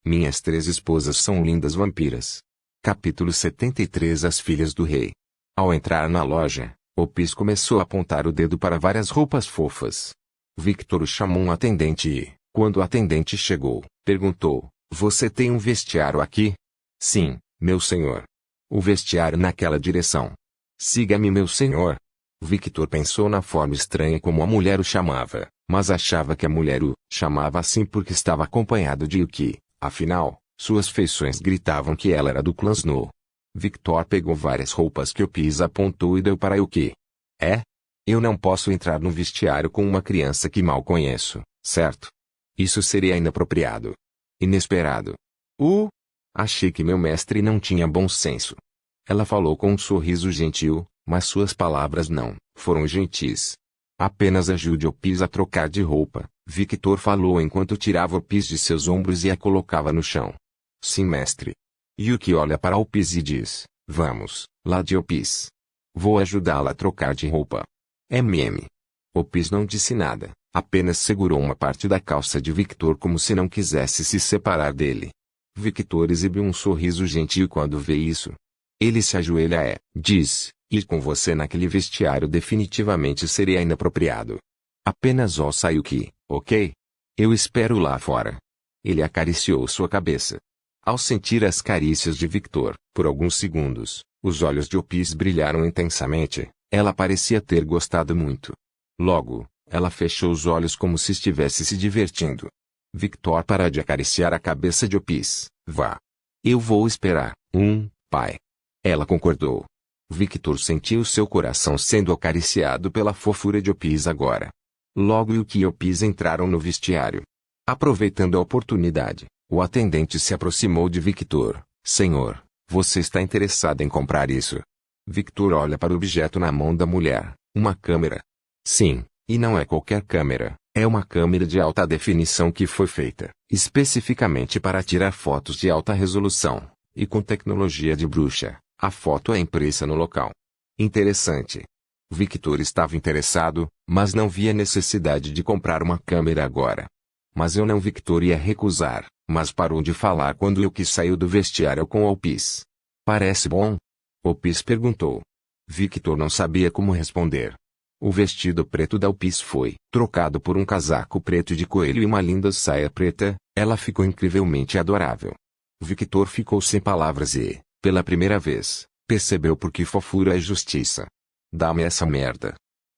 Minhas 3 esposas são lindas vampiras. Capítulo 73 As Filhas do Rei. Ao entrar na loja, Opis começou a apontar o dedo para várias roupas fofas. Victor chamou um atendente e, quando o atendente chegou, perguntou: "Você tem um vestiário aqui?" "Sim, meu senhor." "O vestiário naquela direção." "Siga-me, meu senhor." Victor pensou na forma estranha como a mulher o chamava, mas achava que a mulher o chamava assim porque estava acompanhado de Yuki. Afinal, suas feições gritavam que ela era do clã Snow. Victor pegou várias roupas que Opis apontou e deu para Yuki. "É? Eu não posso entrar no vestiário com uma criança que mal conheço, certo? Isso seria inapropriado. Inesperado." Achei que meu mestre não tinha bom senso." Ela falou com um sorriso gentil, mas suas palavras não foram gentis. "Apenas ajude Opis a trocar de roupa." Victor falou enquanto tirava Opis de seus ombros e a colocava no chão. "Sim, mestre." Yuki olha para Opis e diz: "Vamos, lá de Opis. Vou ajudá-la a trocar de roupa." Opis não disse nada, apenas segurou uma parte da calça de Victor como se não quisesse se separar dele. Victor exibiu um sorriso gentil quando vê isso. Ele se ajoelha diz: "Ir com você naquele vestiário definitivamente seria inapropriado. Apenas ouça Yuki, ok? Eu espero lá fora." Ele acariciou sua cabeça. Ao sentir as carícias de Victor, por alguns segundos, os olhos de Opis brilharam intensamente. Ela parecia ter gostado muito. Logo, ela fechou os olhos como se estivesse se divertindo. Victor parou de acariciar a cabeça de Opis. "Vá. Eu vou esperar, pai." Ela concordou. Victor sentiu seu coração sendo acariciado pela fofura de Opis agora. Logo Yuki e Opis entraram no vestiário. Aproveitando a oportunidade, o atendente se aproximou de Victor. "Senhor, você está interessado em comprar isso?" Victor olha para o objeto na mão da mulher, uma câmera. "Sim, e não é qualquer câmera, é uma câmera de alta definição que foi feita especificamente para tirar fotos de alta resolução, e com tecnologia de bruxa, a foto é impressa no local." "Interessante." Victor estava interessado, mas não via necessidade de comprar uma câmera agora. "Mas eu não." Victor ia recusar, mas parou de falar quando Yuki saiu do vestiário com Opis. "Parece bom?" Opis perguntou. Victor não sabia como responder. O vestido preto da Opis foi trocado por um casaco preto de coelho e uma linda saia preta. Ela ficou incrivelmente adorável. Victor ficou sem palavras e, pela primeira vez, percebeu por que fofura é justiça. "Dá-me essa merda."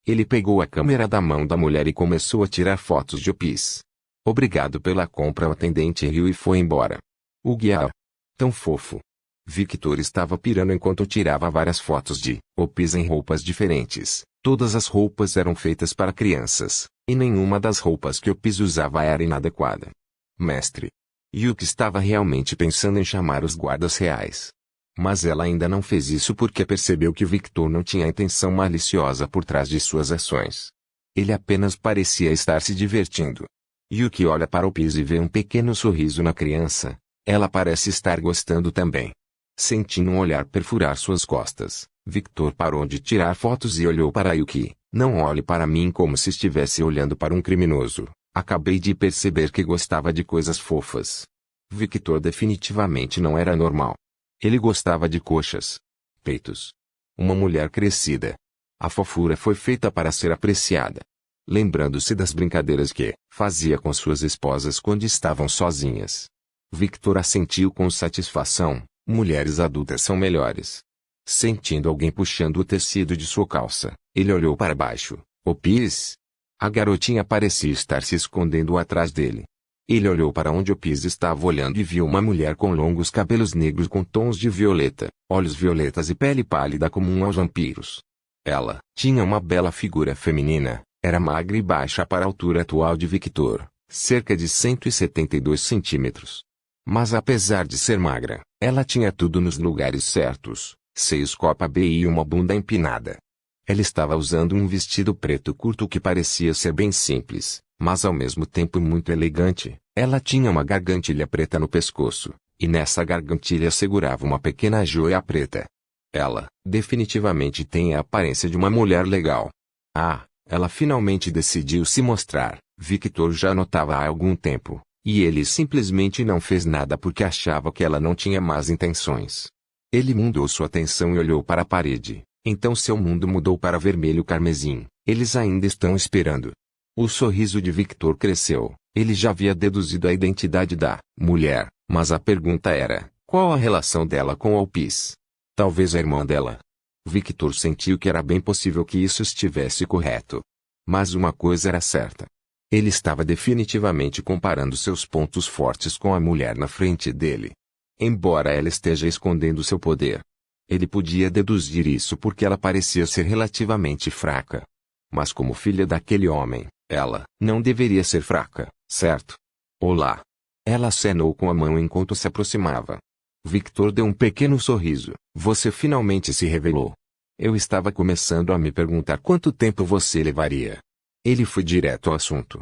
Ele pegou a câmera da mão da mulher e começou a tirar fotos de Opis. "Obrigado pela compra." O atendente riu e foi embora. O guia. Tão fofo. Victor estava pirando enquanto tirava várias fotos de Opis em roupas diferentes. Todas as roupas eram feitas para crianças, e nenhuma das roupas que Opis usava era inadequada. "Mestre." Yuki estava realmente pensando em chamar os guardas reais. Mas ela ainda não fez isso porque percebeu que Victor não tinha intenção maliciosa por trás de suas ações. Ele apenas parecia estar se divertindo. Yuki olha para Opis e vê um pequeno sorriso na criança. Ela parece estar gostando também. Sentindo um olhar perfurar suas costas, Victor parou de tirar fotos e olhou para Yuki. "Não olhe para mim como se estivesse olhando para um criminoso. Acabei de perceber que gostava de coisas fofas." Victor definitivamente não era normal. Ele gostava de coxas, peitos. Uma mulher crescida. A fofura foi feita para ser apreciada. Lembrando-se das brincadeiras que fazia com suas esposas quando estavam sozinhas, Victor assentiu com satisfação. Mulheres adultas são melhores. Sentindo alguém puxando o tecido de sua calça, ele olhou para baixo. "Opis?" A garotinha parecia estar se escondendo atrás dele. Ele olhou para onde Opis estava olhando e viu uma mulher com longos cabelos negros com tons de violeta, olhos violetas e pele pálida comum aos vampiros. Ela tinha uma bela figura feminina, era magra e baixa para a altura atual de Victor, cerca de 172 centímetros. Mas apesar de ser magra, ela tinha tudo nos lugares certos, seios copa B e uma bunda empinada. Ela estava usando um vestido preto curto que parecia ser bem simples, mas ao mesmo tempo muito elegante. Ela tinha uma gargantilha preta no pescoço, e nessa gargantilha segurava uma pequena joia preta. Ela, definitivamente tem a aparência de uma mulher legal. Ela finalmente decidiu se mostrar. Victor já notava há algum tempo, E ele simplesmente não fez nada porque achava que ela não tinha más intenções. Ele mudou sua atenção e olhou para a parede. Então seu mundo mudou para vermelho carmesim. Eles ainda estão esperando. O sorriso de Victor cresceu. Ele já havia deduzido a identidade da mulher, mas a pergunta era, qual a relação dela com Alpis? Talvez a irmã dela. Victor sentiu que era bem possível que isso estivesse correto. Mas uma coisa era certa. Ele estava definitivamente comparando seus pontos fortes com a mulher na frente dele. Embora ela esteja escondendo seu poder, ele podia deduzir isso porque ela parecia ser relativamente fraca. Mas como filha daquele homem, ela não deveria ser fraca, certo? Olá. Ela acenou com a mão enquanto se aproximava. Victor deu um pequeno sorriso. Você finalmente se revelou. Eu estava começando a me perguntar quanto tempo você levaria. Ele foi direto ao assunto.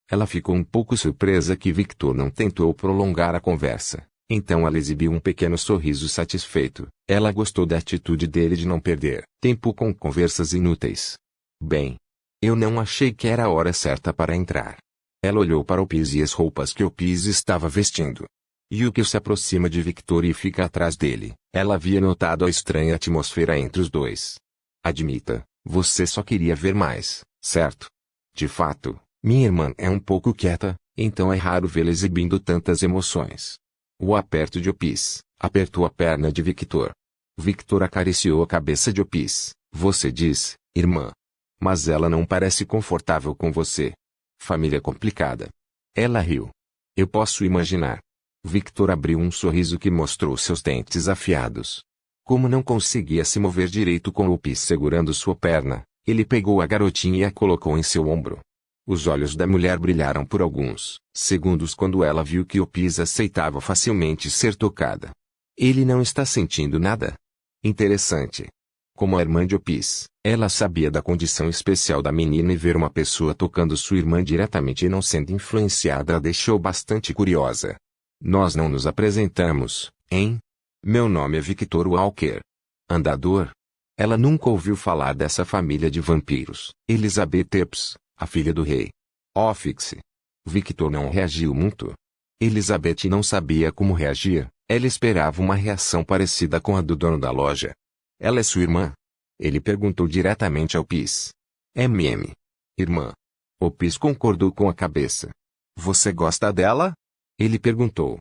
Ela ficou um pouco surpresa que Victor não tentou prolongar a conversa. Então ela exibiu um pequeno sorriso satisfeito. Ela gostou da atitude dele de não perder tempo com conversas inúteis. Bem, eu não achei que era a hora certa para entrar. Ela olhou para Opis e as roupas que Opis estava vestindo. Yukio se aproxima de Victor e fica atrás dele. Ela havia notado a estranha atmosfera entre os dois. Admita, você só queria ver mais, certo? De fato, minha irmã é um pouco quieta, então é raro vê-la exibindo tantas emoções. O aperto de Opis apertou a perna de Victor. Victor acariciou a cabeça de Opis. Você diz, irmã. Mas ela não parece confortável com você. Família complicada. Ela riu. Eu posso imaginar. Victor abriu um sorriso que mostrou seus dentes afiados. Como não conseguia se mover direito com Opis segurando sua perna, ele pegou a garotinha e a colocou em seu ombro. Os olhos da mulher brilharam por alguns segundos quando ela viu que Opis aceitava facilmente ser tocada. Ele não está sentindo nada? Interessante. Como a irmã de Opis, ela sabia da condição especial da menina e ver uma pessoa tocando sua irmã diretamente e não sendo influenciada a deixou bastante curiosa. Nós não nos apresentamos, hein? Meu nome é Victor Walker. Andador? Ela nunca ouviu falar dessa família de vampiros. Elizabeth Epps, a filha do rei. Ofix. Victor não reagiu muito. Elizabeth não sabia como reagir. Ela esperava uma reação parecida com a do dono da loja. Ela é sua irmã? Ele perguntou diretamente ao Pis. Irmã. O Pis concordou com a cabeça. Você gosta dela? Ele perguntou.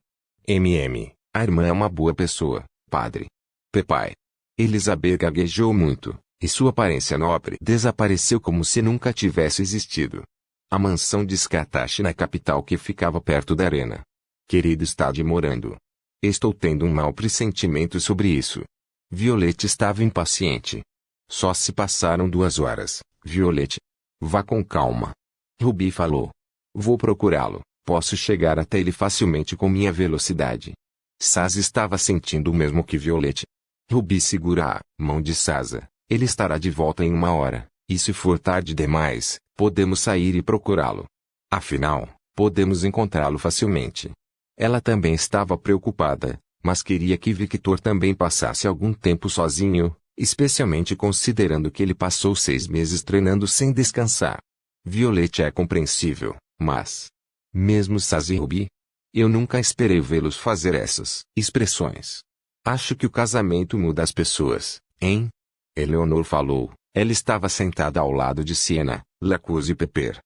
A irmã é uma boa pessoa, padre. Papai. Elizabeth gaguejou muito, e sua aparência nobre desapareceu como se nunca tivesse existido. A mansão de Scatashi na capital que ficava perto da arena. Querido está demorando. Estou tendo um mau pressentimento sobre isso. Violette estava impaciente. Só se passaram 2 horas, Violette. Vá com calma. Ruby falou. Vou procurá-lo, posso chegar até ele facilmente com minha velocidade. Sasa estava sentindo o mesmo que Violette. Ruby segura a mão de Sasa. Ele estará de volta em 1 hora, e se for tarde demais, podemos sair e procurá-lo. Afinal, podemos encontrá-lo facilmente. Ela também estava preocupada, mas queria que Victor também passasse algum tempo sozinho, especialmente considerando que ele passou 6 meses treinando sem descansar. Violette é compreensível, mas... mesmo Sasa e Ruby? Eu nunca esperei vê-los fazer essas expressões. Acho que o casamento muda as pessoas, hein? Eleanor falou. Ela estava sentada ao lado de Sienna, Lacus e Pepper.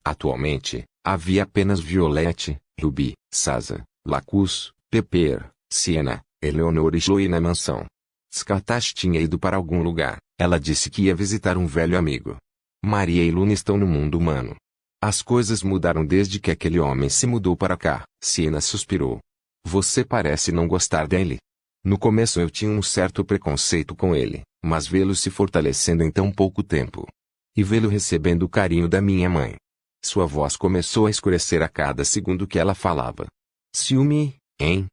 Atualmente, havia apenas Violette, Ruby, Sasa, Lacus, Pepper, Sienna, Eleanor e Chloe na mansão. Scatash tinha ido para algum lugar. Ela disse que ia visitar um velho amigo. Maria e Luna estão no mundo humano. As coisas mudaram desde que aquele homem se mudou para cá. Sienna suspirou. Você parece não gostar dele. No começo eu tinha um certo preconceito com ele, mas vê-lo se fortalecendo em tão pouco tempo. E vê-lo recebendo o carinho da minha mãe. Sua voz começou a escurecer a cada segundo que ela falava. Ciúme, hein?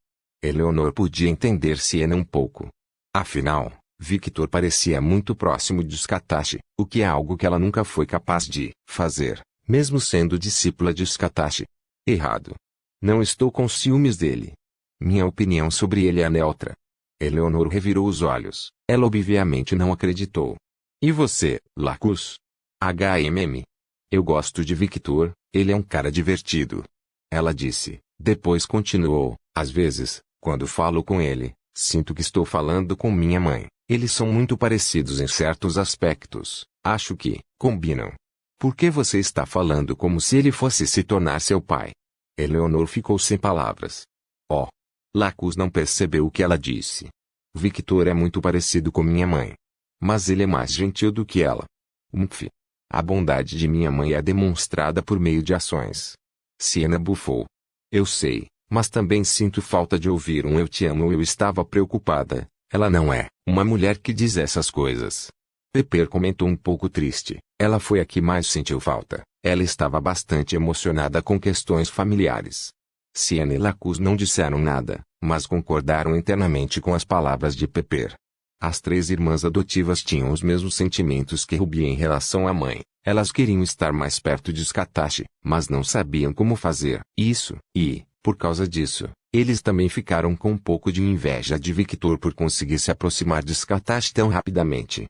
Eleanor podia entender Sienna um pouco. Afinal, Victor parecia muito próximo de Scatashi, o que é algo que ela nunca foi capaz de fazer, mesmo sendo discípula de Scatashi. Errado. Não estou com ciúmes dele. Minha opinião sobre ele é neutra. Eleanor revirou os olhos. Ela obviamente não acreditou. E você, Lacus? Eu gosto de Victor, ele é um cara divertido. Ela disse, Depois continuou, às vezes, quando falo com ele, sinto que estou falando com minha mãe. Eles são muito parecidos em certos aspectos, acho que combinam. Por que você está falando como se ele fosse se tornar seu pai? Eleanor ficou sem palavras. Oh! Lacus não percebeu o que ela disse. Victor é muito parecido com minha mãe. Mas ele é mais gentil do que ela. Umph! A bondade de minha mãe é demonstrada por meio de ações. Siena bufou. Eu sei, mas também sinto falta de ouvir um eu te amo. Eu estava preocupada. Ela não é uma mulher que diz essas coisas. Pepper comentou um pouco triste. Ela foi a que mais sentiu falta. Ela estava bastante emocionada com questões familiares. Siena e Lacus não disseram nada, mas concordaram internamente com as palavras de Pepper. As 3 irmãs adotivas tinham os mesmos sentimentos que Ruby em relação à mãe. Elas queriam estar mais perto de Scatache, mas não sabiam como fazer isso, e, por causa disso, eles também ficaram com um pouco de inveja de Victor por conseguir se aproximar de Scatache tão rapidamente.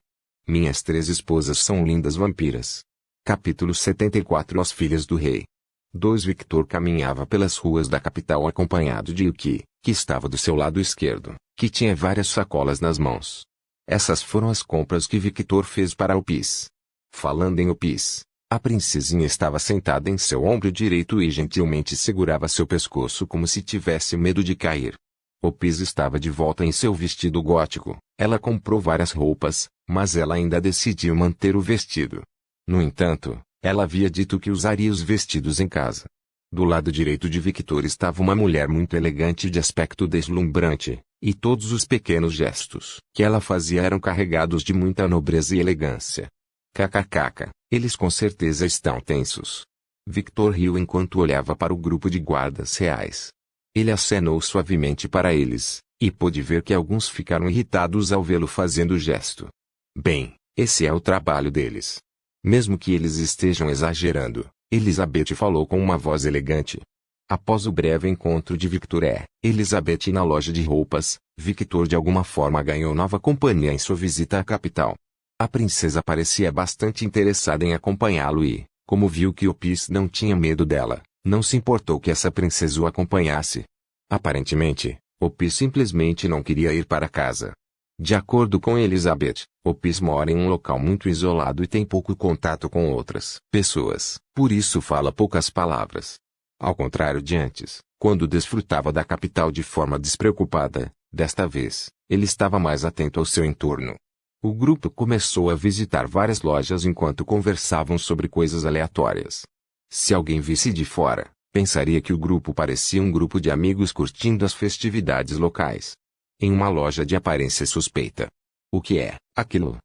Minhas 3 esposas são lindas vampiras. Capítulo 74. As Filhas do Rei. 2. Victor caminhava pelas ruas da capital acompanhado de Yuki, que estava do seu lado esquerdo, que tinha várias sacolas nas mãos. Essas foram as compras que Victor fez para Opis. Falando em Opis, a princesinha estava sentada em seu ombro direito e gentilmente segurava seu pescoço como se tivesse medo de cair. Opis estava de volta em seu vestido gótico. Ela comprou várias roupas, mas ela ainda decidiu manter o vestido. No entanto, ela havia dito que usaria os vestidos em casa. Do lado direito de Victor estava uma mulher muito elegante de aspecto deslumbrante, e todos os pequenos gestos que ela fazia eram carregados de muita nobreza e elegância. KKK, eles com certeza estão tensos. Victor riu enquanto olhava para o grupo de guardas reais. Ele acenou suavemente para eles, e pôde ver que alguns ficaram irritados ao vê-lo fazendo o gesto. Bem, esse é o trabalho deles. Mesmo que eles estejam exagerando, Elizabeth falou com uma voz elegante. Após o breve encontro de Victor e Elizabeth na loja de roupas, Victor de alguma forma ganhou nova companhia em sua visita à capital. A princesa parecia bastante interessada em acompanhá-lo e, como viu que Opis não tinha medo dela, não se importou que essa princesa o acompanhasse. Aparentemente, Opis simplesmente não queria ir para casa. De acordo com Elizabeth, Opis mora em um local muito isolado e tem pouco contato com outras pessoas, por isso fala poucas palavras. Ao contrário de antes, quando desfrutava da capital de forma despreocupada, desta vez, ele estava mais atento ao seu entorno. O grupo começou a visitar várias lojas enquanto conversavam sobre coisas aleatórias. Se alguém visse de fora, pensaria que o grupo parecia um grupo de amigos curtindo as festividades locais. Em uma loja de aparência suspeita. O que é aquilo?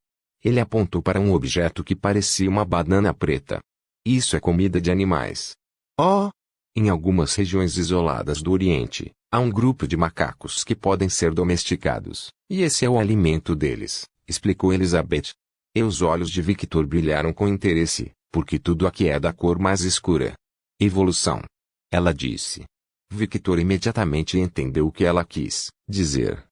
Ele apontou para um objeto que parecia uma banana preta. Isso é comida de animais. Oh! Em algumas regiões isoladas do Oriente, há um grupo de macacos que podem ser domesticados, e esse é o alimento deles, explicou Elizabeth. E os olhos de Victor brilharam com interesse, porque tudo aqui é da cor mais escura. Evolução. Ela disse. Victor imediatamente entendeu o que ela quis dizer.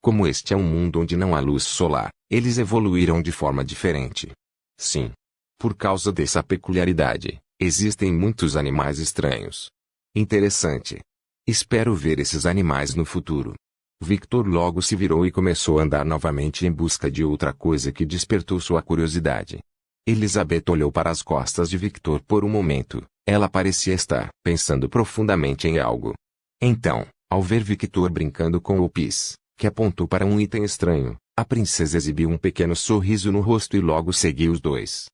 Como este é um mundo onde não há luz solar, eles evoluíram de forma diferente. Sim. Por causa dessa peculiaridade, existem muitos animais estranhos. Interessante. Espero ver esses animais no futuro. Victor logo se virou e começou a andar novamente em busca de outra coisa que despertou sua curiosidade. Elizabeth olhou para as costas de Victor por um momento. Ela parecia estar pensando profundamente em algo. Então, ao ver Victor brincando com Opis, que apontou para um item estranho, a princesa exibiu um pequeno sorriso no rosto e logo seguiu os dois.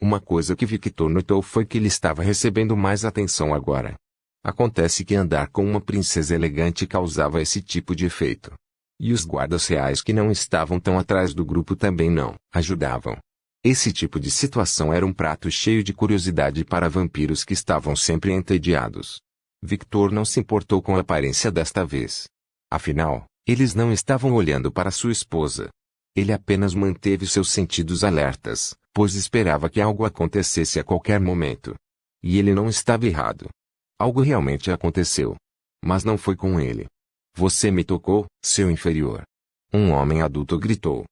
Uma coisa que Victor notou foi que ele estava recebendo mais atenção agora. Acontece que andar com uma princesa elegante causava esse tipo de efeito. E os guardas reais que não estavam tão atrás do grupo também não ajudavam. Esse tipo de situação era um prato cheio de curiosidade para vampiros que estavam sempre entediados. Victor não se importou com a aparência desta vez. Afinal, eles não estavam olhando para sua esposa. Ele apenas manteve seus sentidos alertas, pois esperava que algo acontecesse a qualquer momento. E ele não estava errado. Algo realmente aconteceu. Mas não foi com ele. Você me tocou, seu inferior. Um homem adulto gritou.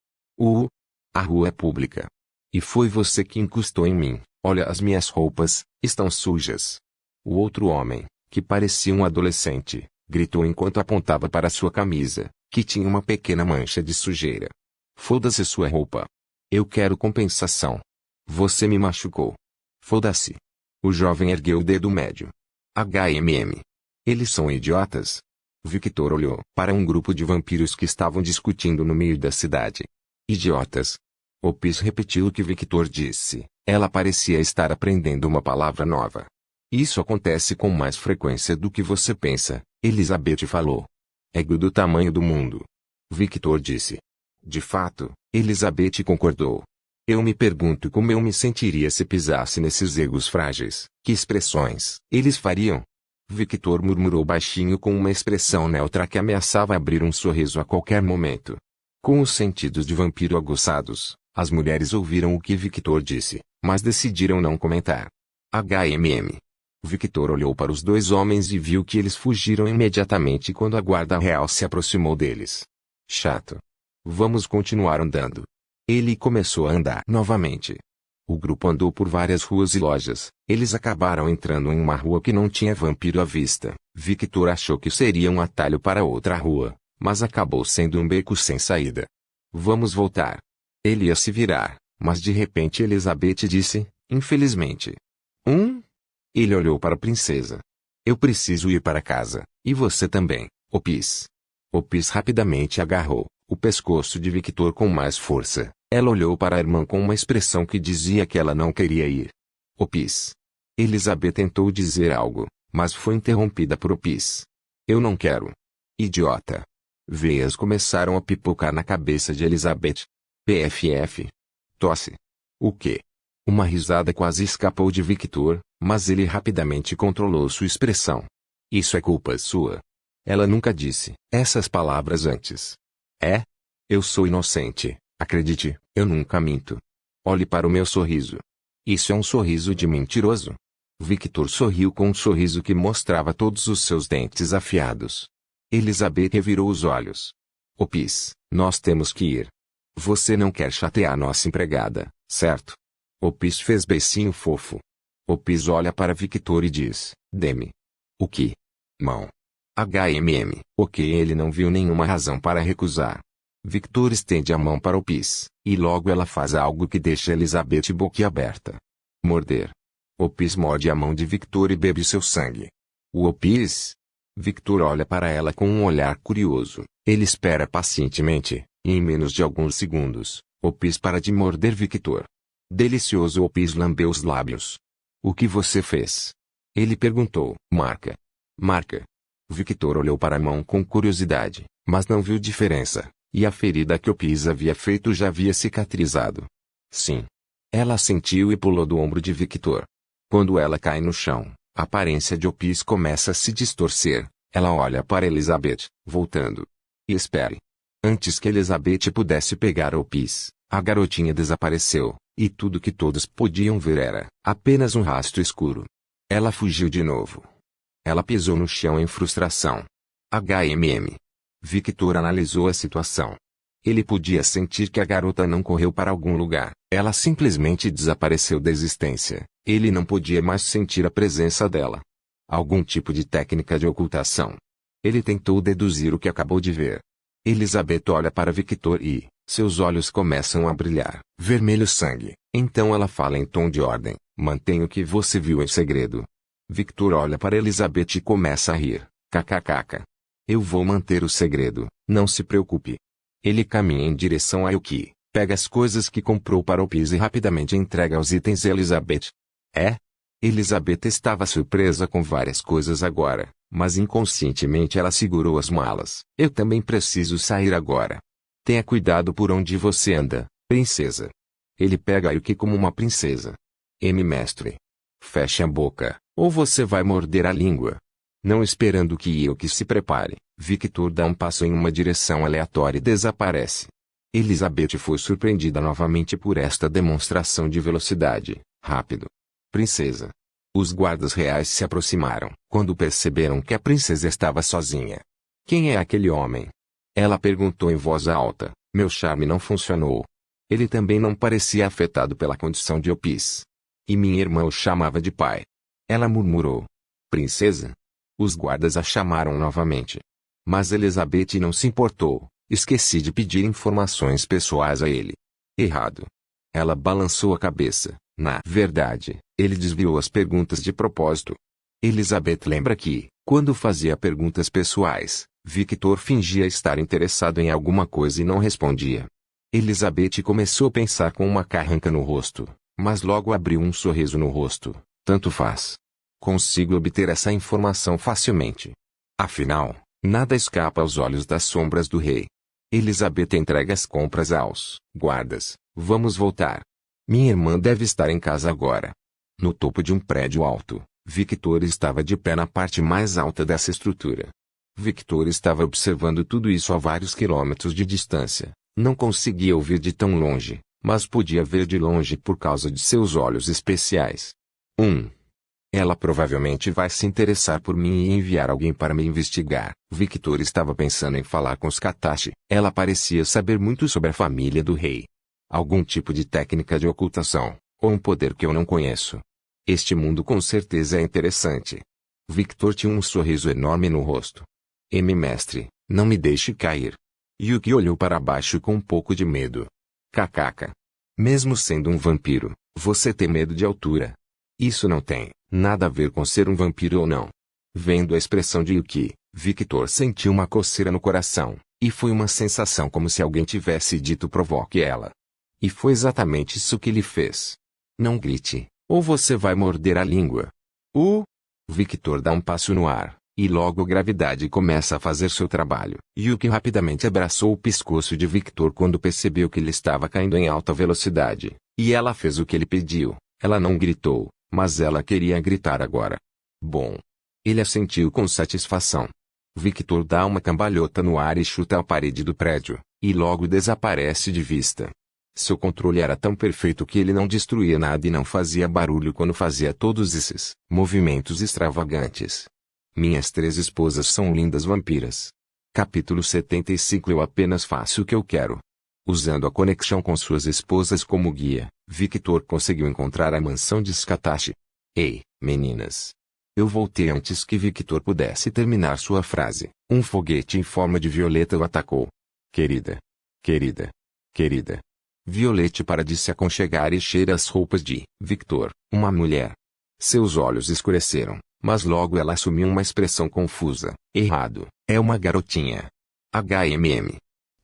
A rua é pública. E foi você que encostou em mim. Olha, as minhas roupas estão sujas. O outro homem, que parecia um adolescente, gritou enquanto apontava para sua camisa, que tinha uma pequena mancha de sujeira. Foda-se sua roupa. Eu quero compensação. Você me machucou. Foda-se. O jovem ergueu o dedo médio. HMM. Eles são idiotas? Victor olhou para um grupo de vampiros que estavam discutindo no meio da cidade. Idiotas. Opis repetiu o que Victor disse. Ela parecia estar aprendendo uma palavra nova. Isso acontece com mais frequência do que você pensa, Elizabeth falou. Ego do tamanho do mundo. Victor disse. De fato, Elizabeth concordou. Eu me pergunto como eu me sentiria se pisasse nesses egos frágeis. Que expressões eles fariam? Victor murmurou baixinho com uma expressão neutra que ameaçava abrir um sorriso a qualquer momento. Com os sentidos de vampiro aguçados, as mulheres ouviram o que Victor disse, mas decidiram não comentar. HMM. Victor olhou para os dois homens e viu que eles fugiram imediatamente quando a guarda real se aproximou deles. Chato. Vamos continuar andando. Ele começou a andar novamente. O grupo andou por várias ruas e lojas. Eles acabaram entrando em uma rua que não tinha vampiro à vista. Victor achou que seria um atalho para outra rua, mas acabou sendo um beco sem saída. Vamos voltar. Ele ia se virar, mas de repente Elizabeth disse, infelizmente. Ele olhou para a princesa. Eu preciso ir para casa, e você também, Opis. Opis rapidamente agarrou o pescoço de Victor com mais força. Ela olhou para a irmã com uma expressão que dizia que ela não queria ir. Opis. Elizabeth tentou dizer algo, mas foi interrompida por Opis. Eu não quero. Idiota. Veias começaram a pipocar na cabeça de Elizabeth. PFF. Tosse. O quê? Uma risada quase escapou de Victor, mas ele rapidamente controlou sua expressão. Isso é culpa sua. Ela nunca disse essas palavras antes. É? Eu sou inocente, acredite, eu nunca minto. Olhe para o meu sorriso. Isso é um sorriso de mentiroso. Victor sorriu com um sorriso que mostrava todos os seus dentes afiados. Elizabeth revirou os olhos. Opis, nós temos que ir. Você não quer chatear nossa empregada, certo? Opis fez beicinho fofo. Opis olha para Victor e diz, Deme. O que? Mão. HMM. Ok, ele não viu nenhuma razão para recusar. Victor estende a mão para Opis, e logo ela faz algo que deixa Elizabeth boquiaberta. Morder. Opis morde a mão de Victor e bebe seu sangue. O Opis? Victor olha para ela com um olhar curioso. Ele espera pacientemente, e em menos de alguns segundos, Opis para de morder Victor. Delicioso. Opis lambeu os lábios. O que você fez? Ele perguntou. Marca. Marca. Victor olhou para a mão com curiosidade, mas não viu diferença, e a ferida que Opis havia feito já havia cicatrizado. Sim. Ela sentiu e pulou do ombro de Victor. Quando ela cai no chão, a aparência de Opis começa a se distorcer. Ela olha para Elizabeth, voltando. E espere. Antes que Elizabeth pudesse pegar Opis, a garotinha desapareceu, e tudo que todos podiam ver era apenas um rastro escuro. Ela fugiu de novo. Ela pisou no chão em frustração. HMM. Victor analisou a situação. Ele podia sentir que a garota não correu para algum lugar. Ela simplesmente desapareceu da existência. Ele não podia mais sentir a presença dela. Algum tipo de técnica de ocultação. Ele tentou deduzir o que acabou de ver. Elizabeth olha para Victor e seus olhos começam a brilhar. Vermelho sangue. Então ela fala em tom de ordem. Mantenha o que você viu em segredo. Victor olha para Elizabeth e começa a rir. KKKK. Eu vou manter o segredo, não se preocupe. Ele caminha em direção a Yuki, pega as coisas que comprou para Opis e rapidamente entrega os itens a Elizabeth. É? Elizabeth estava surpresa com várias coisas agora, mas inconscientemente ela segurou as malas. Eu também preciso sair agora. Tenha cuidado por onde você anda, princesa. Ele pega a Yuki como uma princesa. Mestre. Feche a boca, ou você vai morder a língua. Não esperando que Yuki se prepare, Victor dá um passo em uma direção aleatória e desaparece. Elizabeth foi surpreendida novamente por esta demonstração de velocidade. Rápido. Princesa. Os guardas reais se aproximaram quando perceberam que a princesa estava sozinha. Quem é aquele homem? Ela perguntou em voz alta. Meu charme não funcionou. Ele também não parecia afetado pela condição de Opis. E minha irmã o chamava de pai. Ela murmurou. Princesa? Os guardas a chamaram novamente. Mas Elizabeth não se importou. Esqueci de pedir informações pessoais a ele. Errado. Ela balançou a cabeça. Na verdade, ele desviou as perguntas de propósito. Elizabeth lembra que, quando fazia perguntas pessoais, Victor fingia estar interessado em alguma coisa e não respondia. Elizabeth começou a pensar com uma carranca no rosto, mas logo abriu um sorriso no rosto. Tanto faz. Consigo obter essa informação facilmente. Afinal, nada escapa aos olhos das sombras do rei. Elizabeth entrega as compras aos guardas. Vamos voltar. Minha irmã deve estar em casa agora. No topo de um prédio alto, Victor estava de pé na parte mais alta dessa estrutura. Victor estava observando tudo isso a vários quilômetros de distância. Não conseguia ouvir de tão longe, mas podia ver de longe por causa de seus olhos especiais. Ela provavelmente vai se interessar por mim e enviar alguém para me investigar. Victor estava pensando em falar com os Katashi. Ela parecia saber muito sobre a família do rei. Algum tipo de técnica de ocultação, ou um poder que eu não conheço. Este mundo com certeza é interessante. Victor tinha um sorriso enorme no rosto. Mestre, não me deixe cair. Yuki olhou para baixo com um pouco de medo. Kkk. Mesmo sendo um vampiro, você tem medo de altura. Isso não tem nada a ver com ser um vampiro ou não. Vendo a expressão de Yuki, Victor sentiu uma coceira no coração, e foi uma sensação como se alguém tivesse dito provoque ela. E foi exatamente isso que ele fez. Não grite, ou você vai morder a língua. Victor dá um passo no ar, e logo a gravidade começa a fazer seu trabalho. Yuki rapidamente abraçou o pescoço de Victor quando percebeu que ele estava caindo em alta velocidade, e ela fez o que ele pediu. Ela não gritou, mas ela queria gritar agora. Bom. Ele assentiu com satisfação. Victor dá uma cambalhota no ar e chuta a parede do prédio, e logo desaparece de vista. Seu controle era tão perfeito que ele não destruía nada e não fazia barulho quando fazia todos esses movimentos extravagantes. Minhas 3 esposas são lindas vampiras. Capítulo 75. Eu apenas faço o que eu quero. Usando a conexão com suas esposas como guia, Victor conseguiu encontrar a mansão de Katashi. Ei, meninas. Eu voltei antes que Victor pudesse terminar sua frase. Um foguete em forma de violeta o atacou. Querida. Querida. Querida. Violete para de se aconchegar e cheira as roupas de Victor, uma mulher. Seus olhos escureceram, mas logo ela assumiu uma expressão confusa. Errado, é uma garotinha.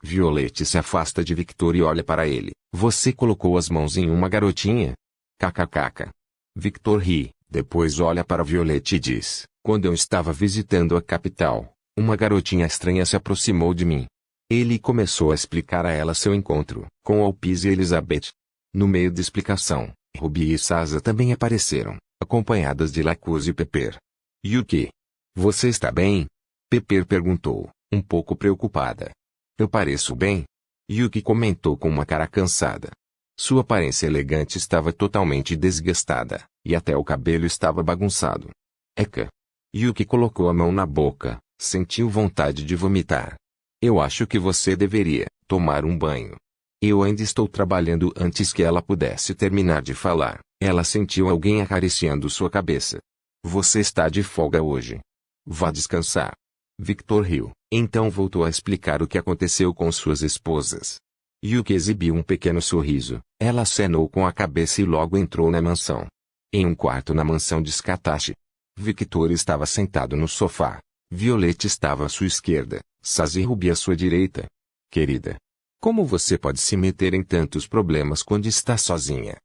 Violete se afasta de Victor e olha para ele. Você colocou as mãos em uma garotinha? Kkkk. Victor ri, depois olha para Violete e diz, quando eu estava visitando a capital, uma garotinha estranha se aproximou de mim. Ele começou a explicar a ela seu encontro com Alpiz e Elizabeth. No meio da explicação, Ruby e Sasa também apareceram, acompanhadas de Lacuse e Pepper. Yuki. Você está bem? Pepper perguntou, um pouco preocupada. Eu pareço bem? Yuki comentou com uma cara cansada. Sua aparência elegante estava totalmente desgastada, e até o cabelo estava bagunçado. Eka. Yuki colocou a mão na boca, sentiu vontade de vomitar. Eu acho que você deveria tomar um banho. Eu ainda estou trabalhando. Antes que ela pudesse terminar de falar, ela sentiu alguém acariciando sua cabeça. Você está de folga hoje. Vá descansar. Victor riu, então voltou a explicar o que aconteceu com suas esposas. Yuki exibiu um pequeno sorriso. Ela acenou com a cabeça e logo entrou na mansão. Em um quarto na mansão de Katashi. Victor estava sentado no sofá. Violete estava à sua esquerda, Sasa e Ruby à sua direita. Querida. Como você pode se meter em tantos problemas quando está sozinha?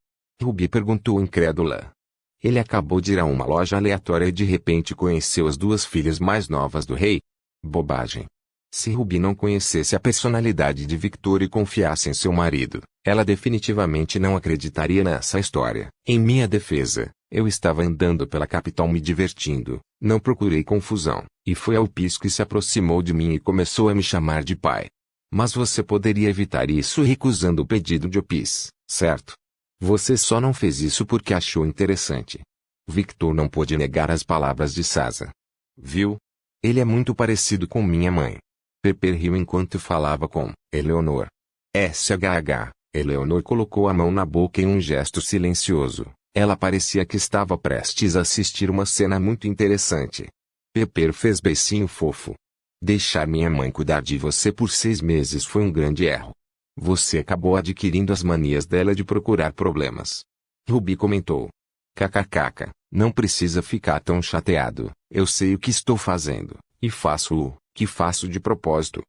Ruby perguntou incrédula. Ele acabou de ir a uma loja aleatória e de repente conheceu as 2 filhas mais novas do rei. Bobagem. Se Ruby não conhecesse a personalidade de Victor e confiasse em seu marido, ela definitivamente não acreditaria nessa história. Em minha defesa, eu estava andando pela capital me divertindo, não procurei confusão, e foi Alpiz que se aproximou de mim e começou a me chamar de pai. Mas você poderia evitar isso recusando o pedido de Alpiz, certo? Você só não fez isso porque achou interessante. Victor não pôde negar as palavras de Sasa. Viu? Ele é muito parecido com minha mãe. Pepper riu enquanto falava com Eleanor. SHH. Eleanor colocou a mão na boca em um gesto silencioso. Ela parecia que estava prestes a assistir uma cena muito interessante. Pepper fez beicinho fofo. Deixar minha mãe cuidar de você por 6 meses foi um grande erro. Você acabou adquirindo as manias dela de procurar problemas. Ruby comentou. KKKK, não precisa ficar tão chateado, eu sei o que estou fazendo, e faço o que faço de propósito.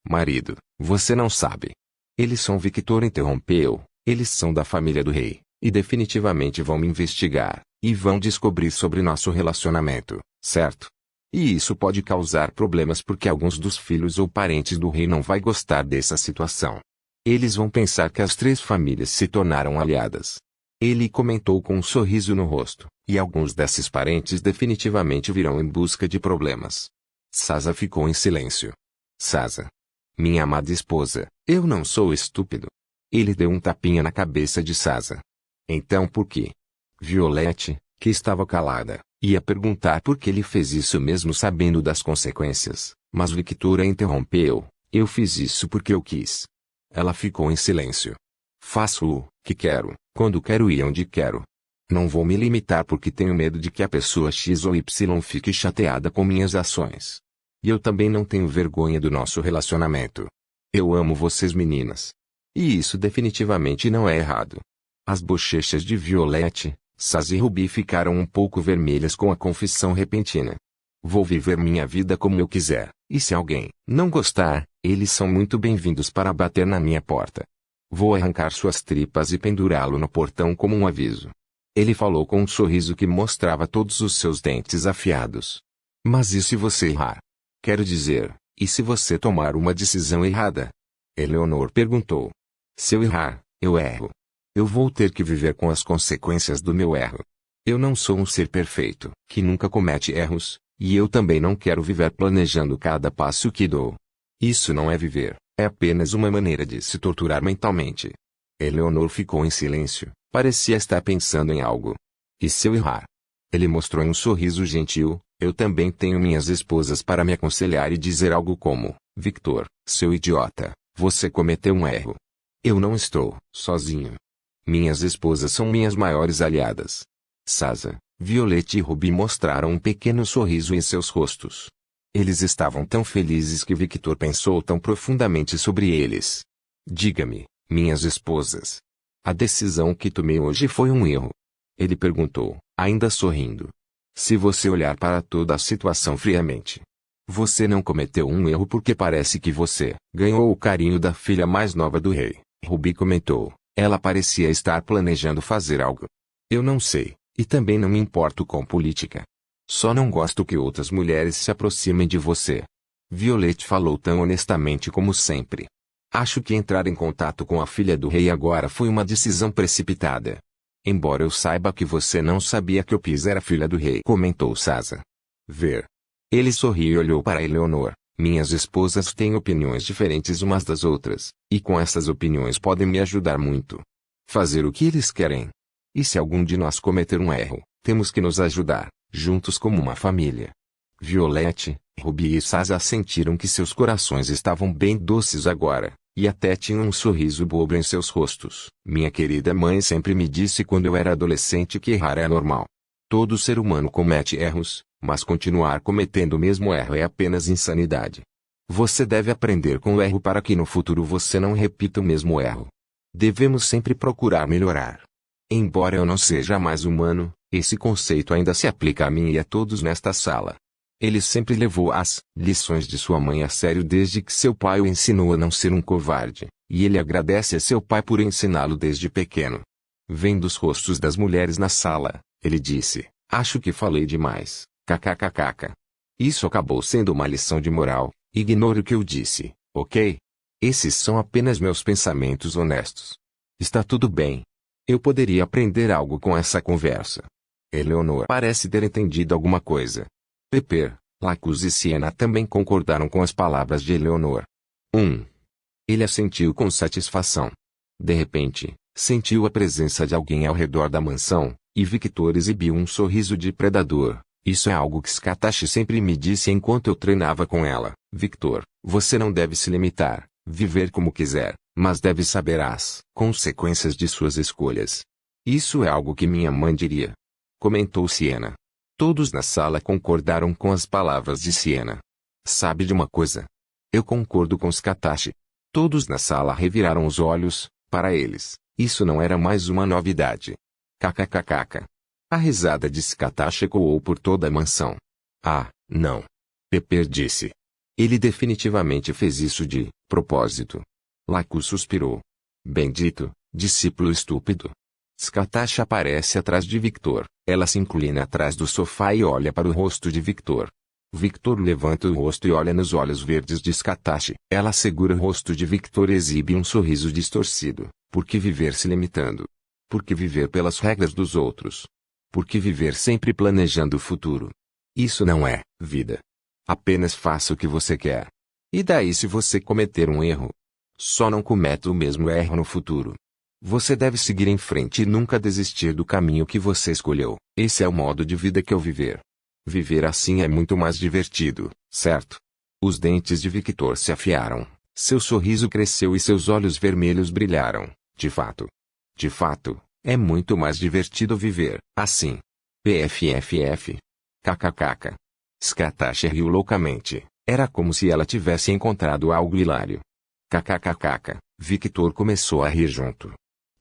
Marido, você não sabe. Eles são Victor interrompeu, eles são da família do rei, e definitivamente vão me investigar, e vão descobrir sobre nosso relacionamento, certo? E isso pode causar problemas porque alguns dos filhos ou parentes do rei não vai gostar dessa situação. Eles vão pensar que as 3 famílias se tornaram aliadas. Ele comentou com um sorriso no rosto, e alguns desses parentes definitivamente virão em busca de problemas. Sasa ficou em silêncio. Sasa. Minha amada esposa, eu não sou estúpido. Ele deu um tapinha na cabeça de Sasa. Então por quê? Violette, que estava calada, ia perguntar por que ele fez isso mesmo sabendo das consequências, mas Victoria interrompeu. Eu fiz isso porque eu quis. Ela ficou em silêncio. Faço o que quero, quando quero e onde quero. Não vou me limitar porque tenho medo de que a pessoa X ou Y fique chateada com minhas ações. E eu também não tenho vergonha do nosso relacionamento. Eu amo vocês meninas. E isso definitivamente não é errado. As bochechas de Violette, Sasa e Ruby ficaram um pouco vermelhas com a confissão repentina. Vou viver minha vida como eu quiser, e se alguém não gostar, eles são muito bem-vindos para bater na minha porta. Vou arrancar suas tripas e pendurá-lo no portão como um aviso. Ele falou com um sorriso que mostrava todos os seus dentes afiados. Mas e se você errar? Quero dizer, e se você tomar uma decisão errada? Eleanor perguntou. Se eu errar, eu erro. Eu vou ter que viver com as consequências do meu erro. Eu não sou um ser perfeito, que nunca comete erros, e eu também não quero viver planejando cada passo que dou. Isso não é viver, é apenas uma maneira de se torturar mentalmente. Eleanor ficou em silêncio, parecia estar pensando em algo. E se eu errar? Ele mostrou um sorriso gentil. Eu também tenho minhas esposas para me aconselhar e dizer algo como, Victor, seu idiota, você cometeu um erro. Eu não estou sozinho. Minhas esposas são minhas maiores aliadas. Sasa, Violette e Ruby mostraram um pequeno sorriso em seus rostos. Eles estavam tão felizes que Victor pensou tão profundamente sobre eles. Diga-me, minhas esposas. A decisão que tomei hoje foi um erro. Ele perguntou, ainda sorrindo. Se você olhar para toda a situação friamente, você não cometeu um erro porque parece que você ganhou o carinho da filha mais nova do rei. Ruby comentou. Ela parecia estar planejando fazer algo. Eu não sei, e também não me importo com política. Só não gosto que outras mulheres se aproximem de você. Violette falou tão honestamente como sempre. Acho que entrar em contato com a filha do rei agora foi uma decisão precipitada. Embora eu saiba que você não sabia que Opis era filha do rei, comentou Sasa. Ver. Ele sorriu e olhou para Eleanor. Minhas esposas têm opiniões diferentes umas das outras, e com essas opiniões podem me ajudar muito. Fazer o que eles querem. E se algum de nós cometer um erro, temos que nos ajudar, juntos como uma família. Violette, Ruby e Sasa sentiram que seus corações estavam bem doces agora, e até tinham um sorriso bobo em seus rostos. Minha querida mãe sempre me disse quando eu era adolescente que errar é normal. Todo ser humano comete erros, mas continuar cometendo o mesmo erro é apenas insanidade. Você deve aprender com o erro para que no futuro você não repita o mesmo erro. Devemos sempre procurar melhorar. Embora eu não seja mais humano, esse conceito ainda se aplica a mim e a todos nesta sala. Ele sempre levou as lições de sua mãe a sério desde que seu pai o ensinou a não ser um covarde, e ele agradece a seu pai por ensiná-lo desde pequeno. Vendo os rostos das mulheres na sala, ele disse, acho que falei demais, kkkk. Isso acabou sendo uma lição de moral, ignore o que eu disse, ok? Esses são apenas meus pensamentos honestos. Está tudo bem. Eu poderia aprender algo com essa conversa. Eleanor parece ter entendido alguma coisa. Pepper, Lacus e Siena também concordaram com as palavras de Eleanor. Ele assentiu com satisfação. De repente, sentiu a presença de alguém ao redor da mansão, e Victor exibiu um sorriso de predador. Isso é algo que Scatashi sempre me disse enquanto eu treinava com ela. Victor, você não deve se limitar, viver como quiser, mas deve saber as consequências de suas escolhas. Isso é algo que minha mãe diria. Comentou Siena. Todos na sala concordaram com as palavras de Siena. Sabe de uma coisa? Eu concordo com Scatachi. Todos na sala reviraram os olhos, para eles, isso não era mais uma novidade. Kkkk. A risada de Scatachi ecoou por toda a mansão. Ah, não. Pepper disse. Ele definitivamente fez isso de propósito. Laku suspirou. Bendito, discípulo estúpido. Scatachi aparece atrás de Victor. Ela se inclina atrás do sofá e olha para o rosto de Victor. Victor levanta o rosto e olha nos olhos verdes de Scatachi. Ela segura o rosto de Victor e exibe um sorriso distorcido. Por que viver se limitando? Por que viver pelas regras dos outros? Por que viver sempre planejando o futuro? Isso não é vida. Apenas faça o que você quer. E daí se você cometer um erro? Só não cometa o mesmo erro no futuro. Você deve seguir em frente e nunca desistir do caminho que você escolheu. Esse é o modo de vida que eu viver. Viver assim é muito mais divertido, certo? Os dentes de Victor se afiaram, seu sorriso cresceu e seus olhos vermelhos brilharam. De fato, é muito mais divertido viver assim. PFFF. Kkkk. Scatachi riu loucamente. Era como se ela tivesse encontrado algo hilário. Kkkk. Victor começou a rir junto.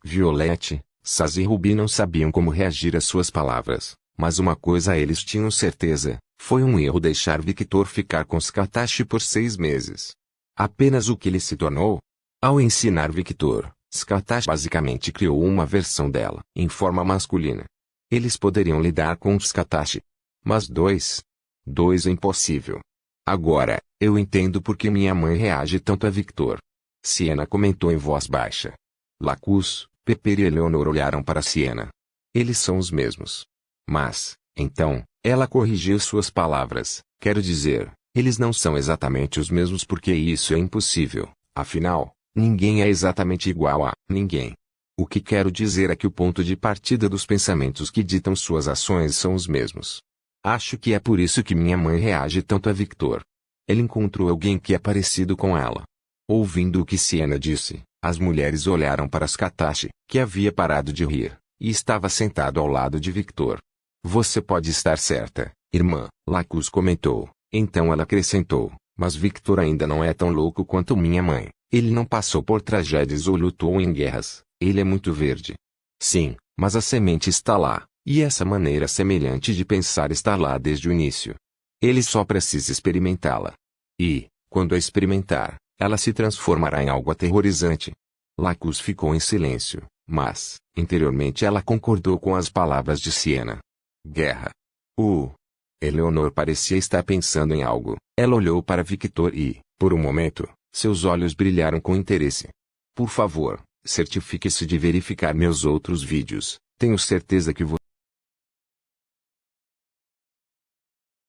Violette, Saz e Ruby não sabiam como reagir às suas palavras, mas uma coisa eles tinham certeza, foi um erro deixar Victor ficar com Scatachi por 6 meses. Apenas o que ele se tornou? Ao ensinar Victor, Scatachi basicamente criou uma versão dela, em forma masculina. Eles poderiam lidar com Scatachi. Mas dois é impossível. Agora, eu entendo por que minha mãe reage tanto a Victor. Siena comentou em voz baixa. Lacus, Pepper e Eleanor olharam para Siena. Eles são os mesmos. Mas, então, ela corrigiu suas palavras. Quero dizer, eles não são exatamente os mesmos porque isso é impossível. Afinal, ninguém é exatamente igual a ninguém. O que quero dizer é que o ponto de partida dos pensamentos que ditam suas ações são os mesmos. Acho que é por isso que minha mãe reage tanto a Victor. Ele encontrou alguém que é parecido com ela. Ouvindo o que Siena disse, as mulheres olharam para Scatachi, que havia parado de rir, e estava sentado ao lado de Victor. Você pode estar certa, irmã, Lacus comentou. Então ela acrescentou, mas Victor ainda não é tão louco quanto minha mãe. Ele não passou por tragédias ou lutou em guerras. Ele é muito verde. Sim, mas a semente está lá, e essa maneira semelhante de pensar está lá desde o início. Ele só precisa experimentá-la. E, quando a experimentar, ela se transformará em algo aterrorizante. Lacus ficou em silêncio, mas, interiormente ela concordou com as palavras de Siena. Guerra. Eleanor parecia estar pensando em algo. Ela olhou para Victor e, por um momento, seus olhos brilharam com interesse. Por favor, certifique-se de verificar meus outros vídeos. Tenho certeza que você